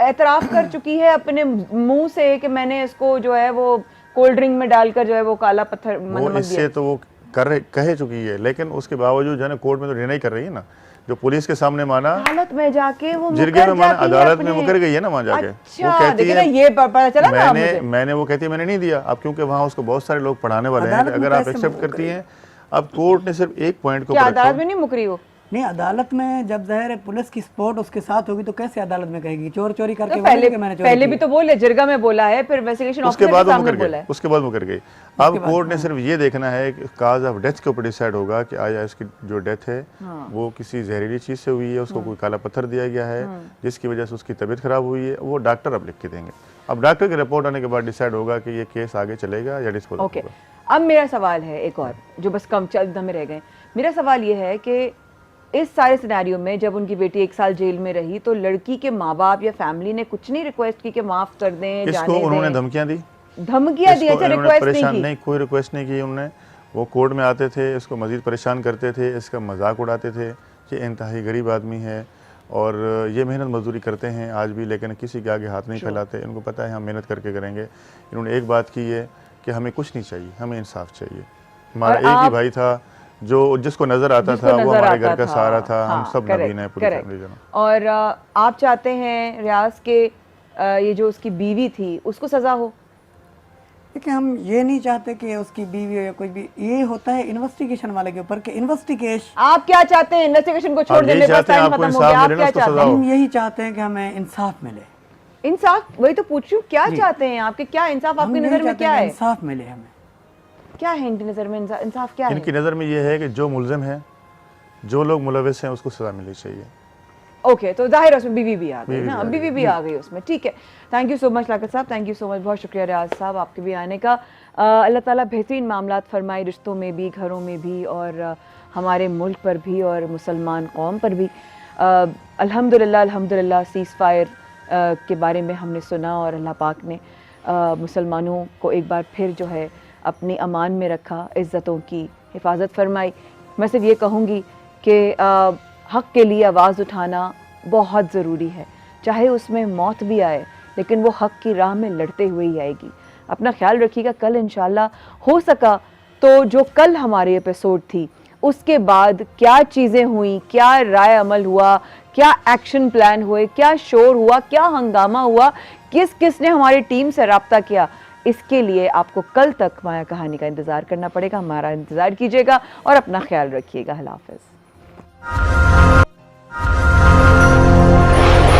एतराफ कर चुकी है अपने मुंह से कि मैंने इसको जो है वो कोल्ड ड्रिंक में डालकर जो है वो काला पत्थर वो इससे तो वो कह चुकी है, लेकिन उसके बावजूद जो है ना कोर्ट में तो डिनाई कर रही है ना। जो पुलिस के सामने माना, अदालत में जाके वो जिरगे में मुकर माना, जाती है अदालत में अपने- मुकर गई है ना वहाँ जाके। अच्छा, वो कहती देखिए ना, है ये पता चला ना मुझे। मैंने वो कहती है मैंने नहीं दिया। अब क्योंकि वहाँ उसको बहुत सारे लोग पढ़ाने वाले हैं कि अदालत में अगर आप कैसे एक्सेप्ट करती हैं, अब कोर्ट ने सिर्फ एक पॉइंट को क्या ऊपर अदालत रखा। में नहीं मुकरी हो? नहीं, अदालत में जब ज़ाहिर है पुलिस की सपोर्ट उसके साथ होगी तो कैसे अदालत में कहेगी? चोर चोरी करके तो बोलेगी कि मैंने चोरी पहले की। भी तो बोले, जिरगा में बोला है, फिर इन्वेस्टिगेशन उसके ऑफिसर बाद के वो सामने मुकर बोला गई, है। उसके बाद मुकर गई। अब कोर्ट ने सिर्फ ये देखना है कि काज ऑफ डेथ के ऊपर डिसाइड होगा कि आया इसकी जो डेथ है वो किसी जहरीली चीज़ से हुई है, उसको कोई काला पत्थर दिया गया है जिसकी वजह से उसकी तबीयत खराब हुई है, वो डॉक्टर अब लिख के देंगे। अब डॉक्टर की रिपोर्ट आने के बाद डिसाइड होगा कि ये केस आगे चलेगा या डिस्पोज ओके, होगा। अब मेरा सवाल है एक और, जो बस कम चंद में रह गए। मेरा सवाल ये है कि इस सारे सिनेरियो में जब उनकी बेटी 1 साल जेल में रही तो लड़की के माँ बाप या फैमिली ने कुछ नहीं रिक्वेस्ट की कि माफ कर दें, इसको जाने उन्होंने दें? धमकियां दी, धमकियां दी, इसको अच्छा, इन्होंने रिक्वेस्ट परेशान नहीं नहीं, कोई रिक्वेस्ट नहीं की उन्होंने। वो कोर्ट में आते थे, इसको मजीद परेशान करते थे, इसका मजाक उड़ाते थे कि इंतहाई गरीब आदमी है और ये मेहनत मजदूरी करते हैं आज भी, लेकिन किसी के आगे हाथ नहीं फैलाते, इनको पता है हम मेहनत करके करेंगे। इन्होंने एक बात की है कि हमें कुछ नहीं चाहिए, हमें इंसाफ चाहिए। हमारा और एक ही आप- भाई था जो जिसको नजर आता जिसको था, वो नजर हमारे आता घर का था। सहारा था। हम हाँ, सब correct, नबीन हैं पूरी correct। फैमिली जनाब। और आप चाहते हैं रियाज के ये जो उसकी बीवी थी उसको सजा हो? देखिए, हम ये नहीं चाहते कि उसकी बीवी हो या कोई भी, ये होता है इन्वेस्टिगेशन वाले के ऊपर कि इन्वेस्टिगेशन। आप क्या चाहते हैं? इन्वेस्टिगेशन को छोड़ आप यही देने पर चाहते हैं टाइम आपको खत्म हो इंसाफ गया, आप मिले ना, क्या उसको चाहते सजा हैं? हो। हम यही चाहते हैं कि हमें इंसाफ मिले। इंसाफ, वही तो पूछूं, क्या चाहते हैं आपके, क्या इंसाफ हम आपकी यही नजर में चाहते क्या हैं कि है? इंसाफ मिले हमें। क्या है इनकी नजर में इंसाफ क्या है? इनकी नज़र में ये है कि जो मुलजिम है, जो लोग मुलविस हैं, उसको सजा मिलनी चाहिए। ओके, तो जाहिर है उसमें बीवी भी आ गई बीवी ना, भी आ बीवी भी आ गई उसमें, ठीक है। थैंक यू सो मच लाकत साहब, थैंक यू सो मच, बहुत शुक्रिया रियाज साहब आपके भी आने का। अल्लाह ताला बेहतरीन मामलात फरमाए रिश्तों में भी, घरों में भी, और हमारे मुल्क पर भी और मुसलमान कौम पर भी। अल्हम्दुलिल्लाह अल्हम्दुलिल्लाह सीज़ फायर के बारे में हमने सुना और अल्लाह पाक ने मुसलमानों को एक बार फिर जो है अपनी अमान में रखा, इज़्ज़तों की हिफाजत फरमाई। मैं सिर्फ ये कहूँगी कि हक़ के लिए आवाज़ उठाना बहुत ज़रूरी है, चाहे उसमें मौत भी आए, लेकिन वो हक़ की राह में लड़ते हुए ही आएगी। अपना ख्याल रखिएगा। कल इंशाल्लाह हो सका तो जो कल हमारी एपिसोड थी उसके बाद क्या चीज़ें हुई, क्या राय अमल हुआ, क्या एक्शन प्लान हुए, क्या शोर हुआ, क्या हंगामा हुआ, किस किस ने हमारी टीम से रब्ता किया, इसके लिए आपको कल तक माया कहानी का इंतज़ार करना पड़ेगा। हमारा इंतज़ार कीजिएगा और अपना ख्याल रखिएगा। अल्लाह हाफ़िज़।